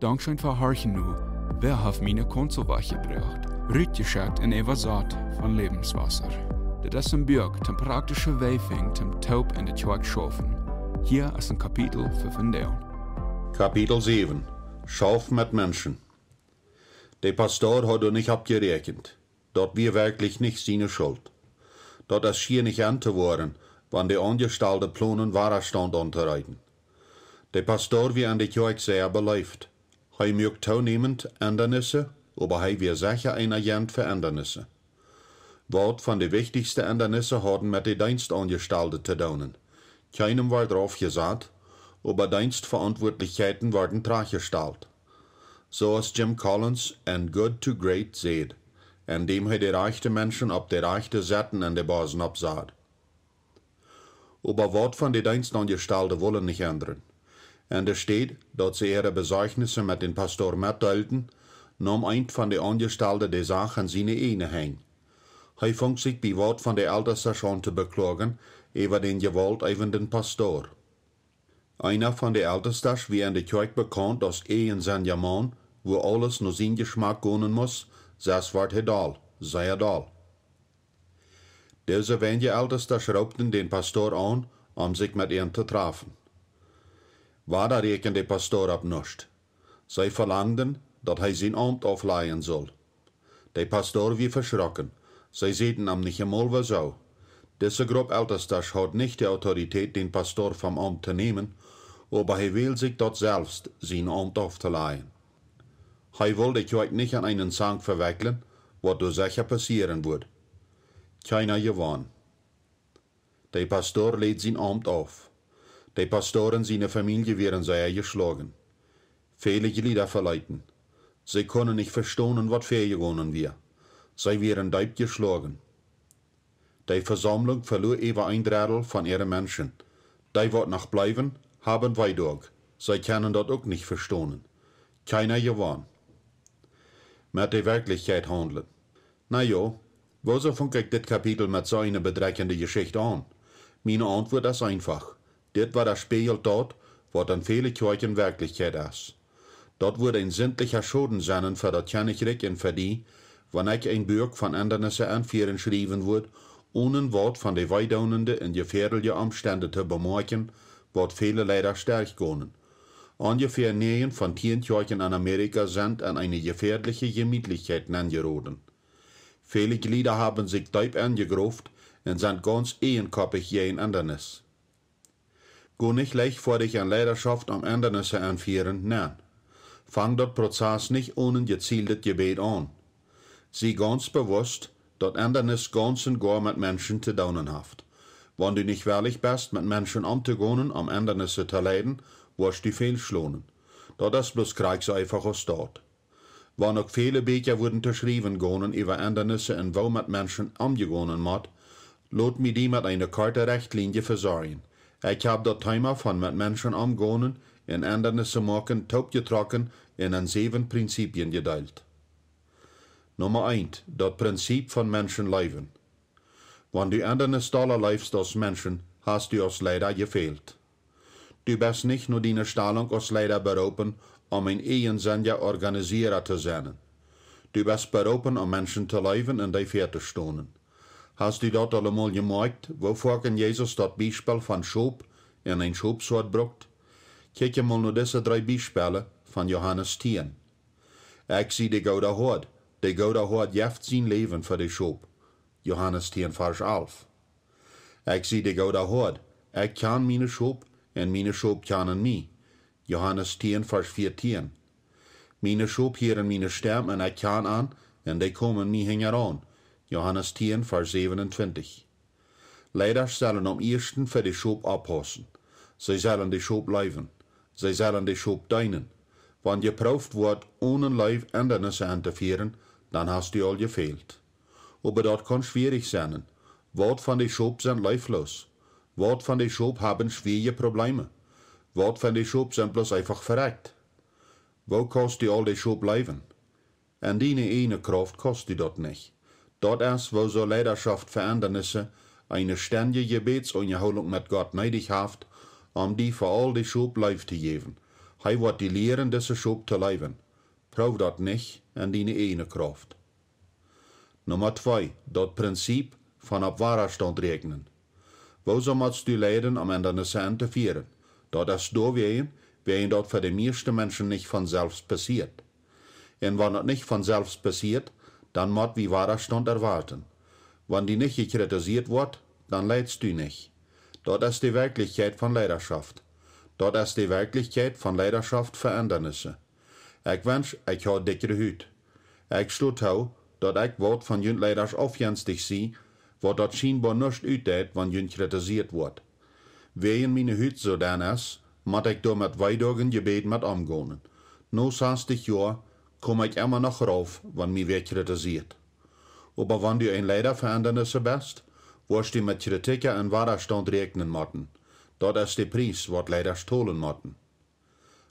Dank zijn verharchen nu, wer heeft mijn Konzel weggebracht, rütgeschickt in Eva Saat van Lebenswasser. Dit is een Buch, ten praktische Weifing, ten Taub in de Tjörg schaffen. Hier ist ein Kapitel für vandaag. Kapitel 7. Schauf mit Menschen. Der Pastor hat er nicht abgerechnet. Dort wir wirklich nicht seine Schuld. Dort ist schier nicht anzuworden, wann die angestellte Plonen Wahrstand unterreiten. Der Pastor wie an die Kirche sehr belebt. Hij mögt toenehmend Ändernissen, aber hij wir sicher ein Agent für Ändernissen. Wat van de wichtigste Ändernissen hadden mit den Dienstangestellten zu tun. Keinem war drauf gesagt, aber Dienstverantwortlichkeiten werden traggestellt. So ist Jim Collins in Good to Great seht, indem hij de reichte Menschen op de reichte Zetten in de Basen absah. Aber wat von den Dienstangestellten wollen nicht ändern. Und es steht, dass sie ihre Bezeugnissen mit den Pastor mitteilten, nahm ein von den Angestellten die Sache an seine Ehne hängen. Hij fängt sich bei Wort von der Ältesten schon zu beklagen, über den Gewalt über den Pastor. Einer von den Ältesten wie in der Kirche bekannt als ein seiner Mann, wo alles nur sein Geschmack gehen muss, das wird Hedal, sei Hedal. Diese wenige Ältesten schraubten den Pastor an, sich mit ihm zu treffen. Waar reken de Pastor op nicht. Zij verlangden, dat hij zijn Amt aufleihen soll. De Pastor wie verschrocken. Zij zeiden hem nicht einmal wieso. Diese Gruppe Ältester hat nicht die Autorität, den Pastor vom Amt zu nehmen, aber hij will sich dort selbst sein Amt aufzuleihen. Hij will die Kirche nicht an einen Sang verwickeln, was du sicher passieren wird. Keiner gewann. Der Pastor lädt sein Amt auf. Die Pastor und seine Familie werden sehr geschlagen. Viele Glieder verleiten. Sie können nicht verstehen, was vorgegangen wir. Sie werden deib geschlagen. Die Versammlung verlor über ein Drittel von ihren Menschen. Die, wat noch bleiben, haben Weidog. Sie können das auch nicht verstehen. Keiner gewann. Mit der Wirklichkeit handeln. Na ja, wieso fängt ich das Kapitel mit so einer bedreckenden Geschichte an? Meine Antwort ist einfach. Dit war das Spiegel dort, was in viele Kirchen Wirklichkeit ist. Dort wurde ein sämtlicher Schaden sein für das Königreich und für die, wenn ich ein Buch von Ändernissen anführen schreiben wird, ohne ein Wort von den weidauenden und gefährlichen Umständen zu bemerken, was viele leider stark gehen. Ungefähr 9 von 10 Kirchen in Amerika sind an eine gefährliche Gemütlichkeit angeraten. Viele Glieder haben sich deib angegruft und sind ganz ehrenkoppig gegen Ändernis. Go nicht leichtfertig an Leidenschaft am Ändernissen anführen, nein. Fang dort Prozess nicht ohne gezieltes Gebet an. Sieh ganz bewusst, dass Ändernis ganz und gar mit Menschen zu tun hat. Wenn du nicht wirklich bist, mit Menschen umzugehen, um Ändernisse zu leiden, wirst du fehlschlagen. Das ist bloß Krieg so einfach aus dort. Wenn auch viele Bücher wurden geschrieben gehen über Ändernisse und wo mit Menschen umgegangen wird, lot mir die mit einer karten Richtlinie versorgen. Ich habe das Thema von mit Menschen umgehen, in Ändernisse machen, taub getrocken, in 7 Prinzipien geteilt. Nummer 1. Das Prinzip von Menschenleben. Wenn du Ändernis doller lebst als Menschen, hast du als Leider gefehlt. Du bist nicht nur deine Stellung als Leider berufen, um ein eigensinniger Organisierer zu sein. Du bist berufen, um Menschen zu leben und die zu stehen. Hast du das allemal gemerkt, wovor Jesus das Beispiel von Schop in ein Schopswort brucht? Kijk mal nur diese 3 Beispiele von Johannes 10. Ich sehe die gouden Hort. Die gouden Hort jeft sein Leben für die Schop. Johannes 10, Vers 11. Ich sehe die gouden Hort. Ich kann meine Schop und meine Schop kennen mich. Johannes 10, Vers 14. Meine Schop hören meine Stimme und ich kann an und die kommen mir heran. Johannes 10, Vers 27. Leider sollen am ersten für die Schop abpassen. Sie sollen die Schop leben. Sie sollen die Schop dienen. Wenn geprüft wird, ohne Leib Ändernissen anzuführen, dann hast du all gefehlt. Aber das kann schwierig sein. Wort von die Schop sind leiflos. Wort von die Schop haben schwierige Probleme. Wort von die Schop sind bloß einfach verreckt. Wo kannst du all die Schop leben? An deine eine Kraft kostet das nicht. Dort ist, wo so Leidenschaft für Ändernissen eine ständige Gebetsunterholung mit Gott nötig hat, die für all die Schub Leib zu geben. Hij wordt die leren deze schop te leven. Proef dat niet en die ene kracht. Nummer 2. Dat principe van op waarheid rekenen. Wozo moet du leiden om Ändernis te vieren? Dat is doorwegen, wegen dat voor de meeste mensen niet vanzelf passiert. En wanneer het niet vanzelf passiert, dan moet wie Waarheid erwarten. Wanneer die niet gekritisiert wordt, dan leidst du niet. Dat is de werkelijkheid van leiderschaft. Dat is de werkelijkheid van leiderschaft verändernissen. Ik wens, ik hou dikkere huid. Ik sluit hou, dat ik wat van jullie leiders afjenstig zie, wat dat schijnbaar niet uitdeed, wanneer jullie kritisiert wordt. Wegen mijn huid zo dan is, moet ik door met weidagen gebed met omgaan. Nu 60 jaar kom ik immer nog rauf, wanneer mij weer kritisiert. Aber wanneer du een leider verändernissen bist, wirst du met kritieken en Widerstand rekenen moeten. Dat is de prijs wat leiders tolen moeten.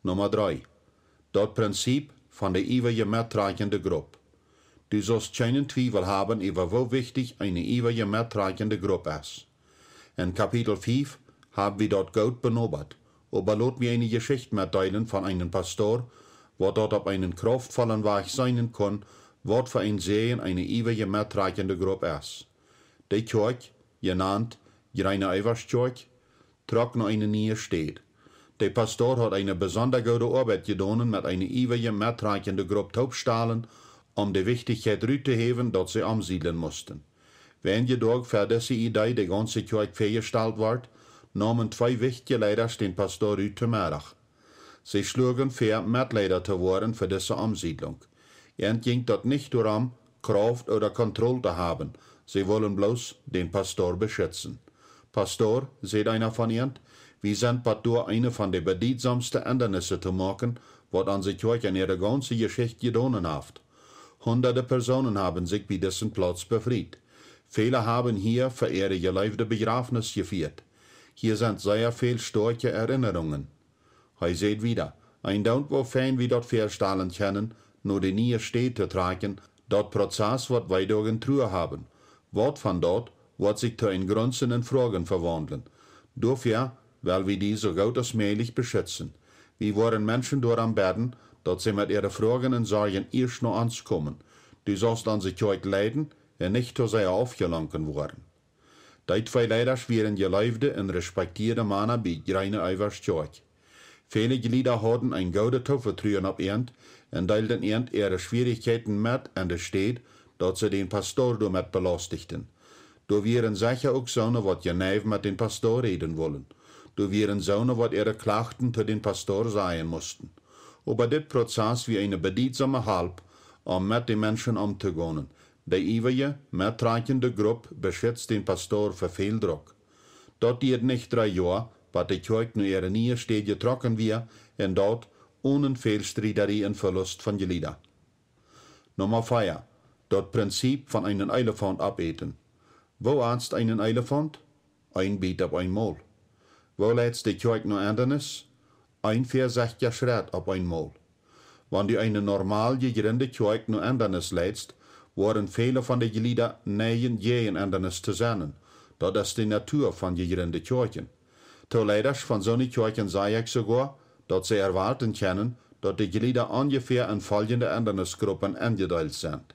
Nummer 3. Dat principe van de eeuwige mettragende groep. Du sollst keinen Twijfel haben über wo wichtig eine ewige mettragende groep is. In Kapitel 5 haben wir dort gut benobert, aber lot mir eine Geschichte mitteilen von einem Pastor, wo dort auf einen kraftvollen Weg sein kann, wat für ein Sehen eine ewige mettragende groep is. Die Kirche, genannt Greine Eiverskirche, trok noch eine neue Stadt. Der Pastor hat eine besonders gute Arbeit getan mit einer ewigen mettragende groep Taubstahlen, de Wichtigkeit rüberzuheben, dass sie umsiedeln mussten. Wenn jedoch für diese Idee die ganze Kirche festgestellt wird, nahmen 2 wichtige Leiter den Pastor rübermach. Sie schlugen für Mitleiter zu werden für diese Umsiedlung. Ihnen ging dort nicht darum, Kraft oder Kontrolle zu haben, sie wollen bloß den Pastor beschützen. Pastor, sagt einer von ihnen, wir sind durch eine von den bedeutsamsten Ändernissen zu machen, was an die Kirche in ihrer ganzen Geschichte getan hat. Hunderte Personen haben sich bei diesem Platz befreit. Viele haben hier für ihre geliebte Begrafnis gefeiert. Hier sind sehr viel starke Erinnerungen. Er sagt wieder, ein Dank wo fein wie dort feststellen können, nur die neue Städte tragen, dort Prozess wird weiterhin Trühe haben. Wort von dort wird sich zu ein grunzenden Fragen verwandeln. Dafür, weil wir die so gut als möglich beschützen. Wir wollen Menschen daran beten, dass sie mit ihren Fragen und Sorgen erst noch ans kommen. Du sollst an sich Kirche leiden und nicht zu sehr aufgelangen worden. Die 2 Leiter waren geliebte und respektierte Männer bei Greine Eiverskirche. Viele Glieder hatten ein gutes Vertrauen auf ihn und teilten ihn ihre Schwierigkeiten mit an der Stadt, dass sie den Pastor damit belastigten. Da wären sicher auch Söhne, was genau mit dem Pastor reden wollen. Da wären Söhne, was ihre Klachten zu den Pastor sagen mussten. Aber dit Prozess wie eine bedeutsame Halb, mit den Menschen umzugehen. Die ewige, mettragende Gruppe beschützt den Pastor vor viel Druck. Dort geht nicht 3 Jahre, bis die Kirche nur ihre neue Städte getroffen wird, und dort ohne viel Streiterie und Verlust von Glieder. Nummer 4. Das Prinzip von einem Elefant abeten. Wo aßt einen Elefant? Ein Biet auf einmal. Wo lädst die Kirche nur Ändernis? Ein 64 Schritt auf einmal. Wenn du eine normal gegründete Kirche nur Ändernis lädst, waren viele von den Gliedern neien jeden Ändernis zu sehen. Das ist die Natur von gegründeten Kirchen. Zu Leiders von solchen Kirchen sage ich sogar, dass sie erwarten können, dass die Glieder ungefähr in folgende Ändernisgruppen eingeteilt sind.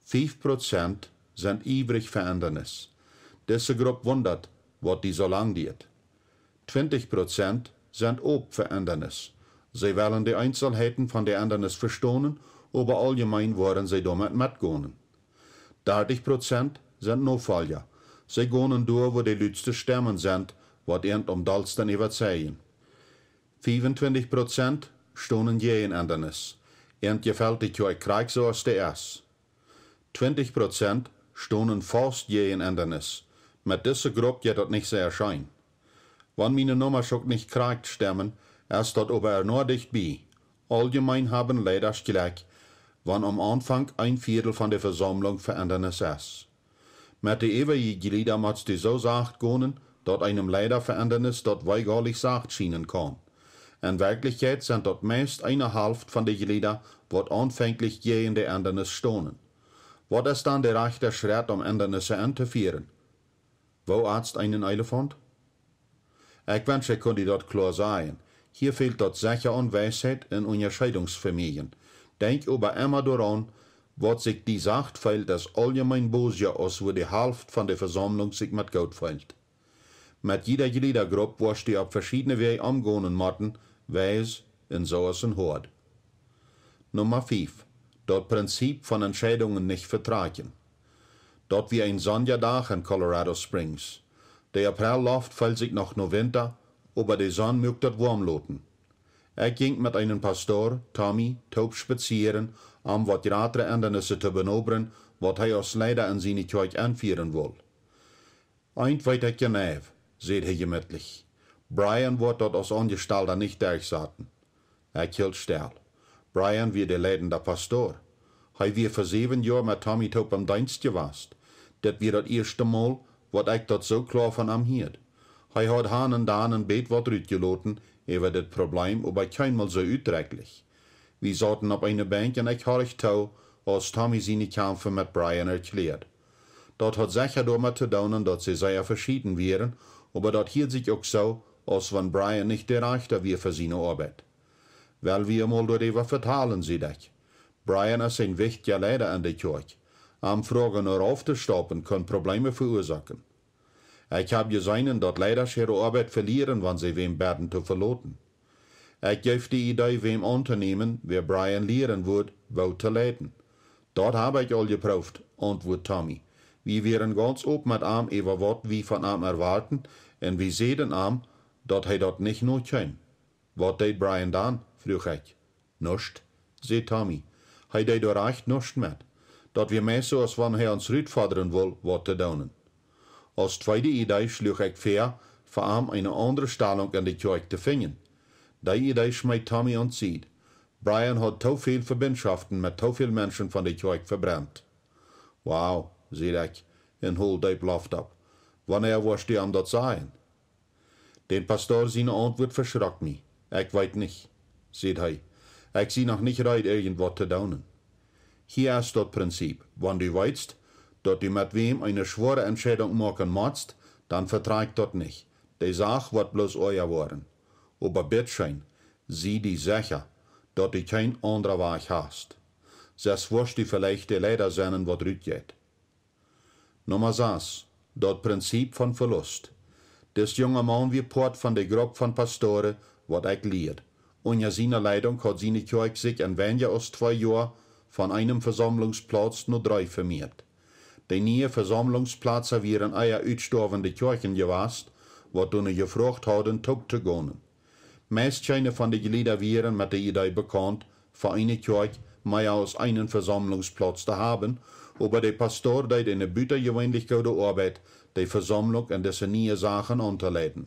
5% sind übrig für Ändernis. Diese Gruppe wundert, was die so lang geht. 20% sind ob für Ändernis. Sie wollen die Einzelheiten von der Ändernis verstehen, aber allgemein wollen sie damit mitgehen. 30% sind Nachfolger. Sie gehen durch, wo die letzten Stimmen sind, was ihnen am dollsten überzeugen. 25% stehen gegen Ändernis. Ihnen gefällt die Kirche Krieg so als der ist. 20% stehen fast gegen Ändernis. Mit dieser Gruppe geht das nicht sehr schein. Wenn meine Nummer schon nicht Krieg stimmen, ist das aber nur dicht bei. Allgemein haben Leiders gleich, wann am Anfang 1/4 von der Versammlung für Ändernis ist. Mit den ewigen Gliedern muss die so sagt gehen, dass einem Leider für Ändernis dort weigerlich sagt schienen kann. In Wirklichkeit sind dort meist eine Hälfte von den Gliedern, was anfänglich gegen die Ändernis stehen. Was ist dann der rechte Schritt, um Ändernisse einzuführen? Wo arzt einen Elefant? Ich wünsche, ich könnte dort klar sagen. Hier fehlt dort sicher an Weisheit in Unterscheidungsfamilien. Denk aber immer daran, was sich die sagt, weil das allgemein böse aus, wo die Hälfte von der Versammlung sich mit Gott fällt. Mit jeder Gliedergruppe, was die auf verschiedene Wege umgehen mochten, weiß in so ein Hort. Nummer 5. Das Prinzip von Entscheidungen nicht vertragen. Dort wie ein Sonntag in Colorado Springs. Der April läuft, fällt sich noch nur Winter, aber die Sonne mögt das warm loten. Ging mit einem Pastor, Tommy, taub spazieren, wat größere Änderungen zu benobren, wat hij als Leiter in seine Kirche anführen will. Eint weet ik je neef, seht er gemütlich. Brian wird dort als Angestellter nicht durchsaten. Hielt still. Brian wie der leitende Pastor. Wir vor 7 Jahren mit Tommy taub am Dienst gewesen. Das wie das erste Mal, wat ich dort so klar von ihm hielt. Hat han und dan ein Bett wat uitgeloten über das Problem, aber keinmal so utrechtlich. Wir saßen auf einer Bank und ich horchte tau, als Tommy seine Kämpfe mit Brian erklärt. Dort hat sicher damit zu tun, dass sie sehr verschieden wären, aber dort hielt sich auch so, als wenn Brian nicht der Rechte wäre für seine Arbeit. Weil wir mal darüber vertalen, sie dich. Brian ist ein wichtiger Leiter in der Kirche. Am Fragen nur aufzustoppen, kann Probleme verursachen. Ich habe gesehen, dass Leiter ihre Arbeit verlieren, wenn sie wem beten zu verloten. Ich gebe die Idee, wem Unternehmen, wer Brian lehren wird, wo zu leiten. Dort habe ich all geprüft, antwortet Tommy. Wir wären ganz open mit ihm über was wir von ihm erwarten, und wir sehen ihm, dass er dort nicht nur kann. Was deed Brian dann? Frug ich. Nust, sagt Tommy. Er deed doch echt nust mit. Dat wir mehr so, als wenn er uns rütfordern will, was zu tun. Als zweite Idee schlug ich vor, für ihn eine andere Stellung in der Kirche zu finden. Die Idee schmeißt Tommy und sieht. Brian hat so viel Verbindschaften mit so vielen Menschen von der Kirche verbrannt. Wow, sagt ich, und holt die Luft ab. Wann wirst du ihm das sagen? Den Pastor seine Antwort verschreckt mich. Ich weiß nicht, sagt er. Ich sehe noch nicht recht, irgendwas zu tun. Hier ist das Prinzip. Wenn du weißt, dass du mit wem eine schwere Entscheidung machen musst, dann vertragt das nicht. Die Sache wird bloß euer worden. Aber bitteschön, sieh die sicher, dass du kein anderer Weg hast. Sonst wirst du vielleicht die Leiter sein, was rütgeht. Nummer 6. Das Prinzip von Verlust. Das junge Mann wird Port von der Gruppe von Pastoren, was ich lehrt. Unter seiner Leitung hat seine Kirche sich in weniger als 2 Jahren von einem Versammlungsplatz nur 3 vermehrt. Die neuen Versammlungsplätze wären eher uitstorbende Kirchen gewesen, was dann gefragt haben, taub zu gehen. Meist keine von den Gliedern wären mit der Idee bekannt, für eine Kirche mehr als einen Versammlungsplatz zu haben, aber der Pastor deed eine bütergewöhnlich gute Arbeit, die Versammlung in diese neuen Sachen unterleiten.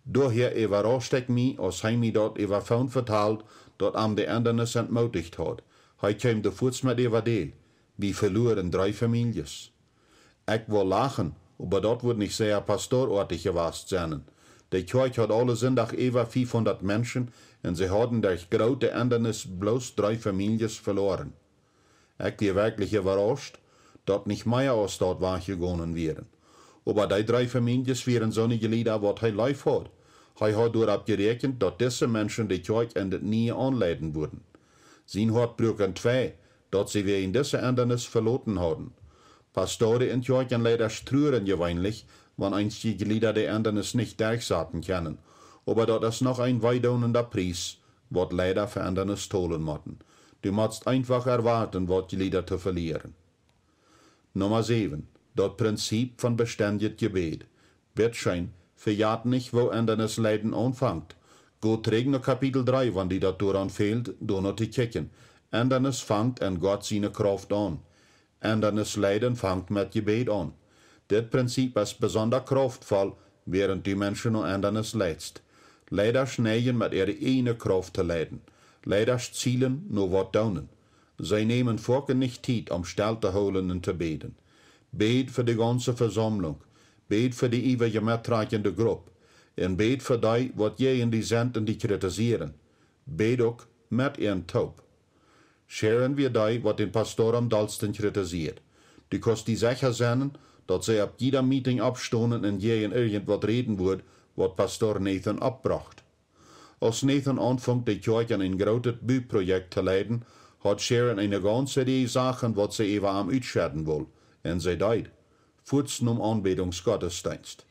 Daher überrascht ich mich, als er mir dort über Phone vertelt, dass am die anderen es entmutigt hat. Er kam de voets mit über Deal. Wir verloren 3 Familien. Ich will lachen, aber dort wird nicht sehr pastorartig gewesen sein. Die Kirche hat alle Sonntag über 500 Menschen und sie hatten durch große Ändernis bloß 3 Familien verloren. Ich bin wirklich überrascht, dass nicht mehr aus dort weggegangen wären. Aber die 3 Familien wären so eine Glieder, was er live hat. Er hat darauf gerechnet, dass diese Menschen die Kirche in das Nie anleiten würden. Sie hat brücken 2, dass sie wir in diese Ändernis verloren haben. Pastoren in Kirchen leider strüren gewöhnlich, wenn einst die Glieder der Ändernis nicht durchsaten können. Aber das ist noch ein weidonender Preis, was leider für Ändernis tolen motten. Du musst einfach erwarten, was die Glieder zu verlieren. Nummer 7. Das Prinzip von beständigem Gebet. Bitteschön, verjagt nicht, wo Ändernis Leiden anfängt. Gut regnet Kapitel 3, wenn die daran daran fehlt, noch zu kicken. Ändernis fängt an Gott seine Kraft an. Ändernis Leiden fängt mit Gebet an. Das Prinzip ist besonders kraftvoll, während die Menschen noch Ändernis leidst. Leider schneien mit ihrer eigenen Kraft zu leiden. Leider zielen nur was tun. Sie nehmen vorher nicht Zeit, um still zu holen und zu beten. Bet für die ganze Versammlung. Bet für die ewige mittragende Gruppe. Und bet für die, was jeden die sind und die kritisieren. Bet auch mit ihren Taub. Scheren wir die, was den Pastor am dollsten kritisiert. Du kannst die sicher sein, dass sie ab jeder Meeting abstoßen und jeden irgendwas reden wird, was Pastor Nathan abbracht. Als Nathan anfängt, die Kirche an ein großes Bauprojekt zu leiden, hat Sharon eine ganze Reihe Sachen, was sie eben am Utscheren will. Und sie deed. Voetsen Anbetungsgottesdienst.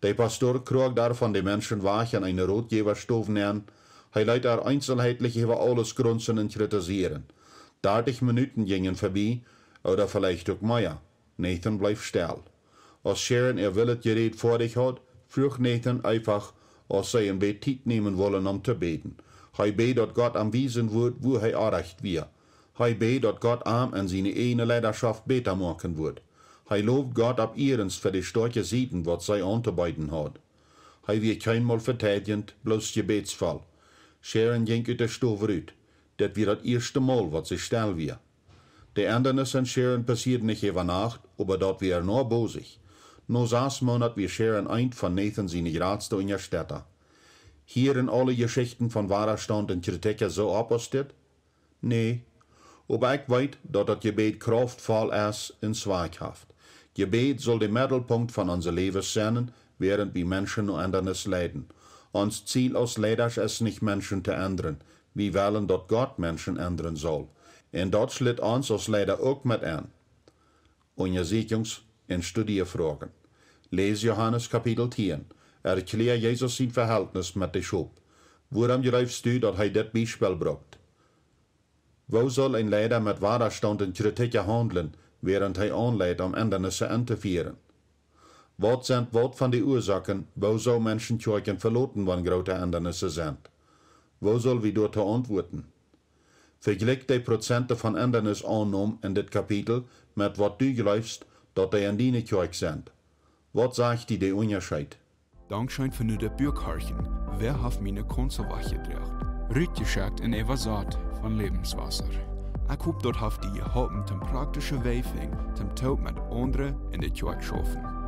Der Pastor kriegt davon die Menschen wachen eine Rotgeberstof nehmen. Hij leidt er einzelheitlich über alles grunzen und kritisieren. 30 Minuten gingen vorbei, oder vielleicht auch mehr. Nathan bleibt still. Als Sharon willet Gerät vor dich hat, fragt Nathan einfach, als sie ein bisschen Zeit nehmen wollen, zu beten. Hij bet, dat Gott anwiesen wird, wo hij arrecht wird. Hij bet, dat Gott am an seine eigene Leidenschaft beter machen wird. Hij lobt Gott ab ihrens für die starke Seiten, was sie anzubeiten hat. Hij wird keinmal verteidigend, bloß Gebetsfall. Sharon ging uit de stof uit. Dat wird das erste Mal, was sie still wird. Die Ändernis an Sharon passiert nicht über Nacht, aber dort wir nur bosig. Nur 6 Monate wir Sharon ein von Nathan seine Gradste in der Städte. Hier in alle Geschichten von Widerstand und Kritik so abostet? Nee. Aber ich weiß, dass das Gebet kraftvoll ist und zweihaft. Gebet soll der Mittelpunkt von unser Leben sein, während wir Menschen nur Ändernis leiden. Uns Ziel als Leiders ist nicht Menschen zu ändern. Wir wollen, dass Gott Menschen ändern soll. Und das schlitt uns als Leider auch mit an. Untersuchungs- und Studierfragen. Les Johannes Kapitel 10. Erklär Jesus sein Verhältnis mit der Schub. Woran greifst du, dass er das Beispiel braucht? Wo soll ein Leider mit Widerstand und Kritik handeln, während er anleitet, Ändernissen anzuführen? Was sind von den Ursachen, wo so Menschen Kirchen verloten, wenn große Ändernissen sind? Wo soll wir dort antworten? Vergleich die Prozente von Ändernis annehmen in dit Kapitel mit was du glaubst, dass die in deine Kirche sind. Was sagt die Unterschied? Dankschein für nur der Bürgharchen, wer hat meine Konservatie gebracht? Rütgeschickt in Evasat von Lebenswasser. Ich hoffe, dort habt ihr geholfen, zum praktischen Wegfing, zum Tod mit anderen in der Kirche schaffen.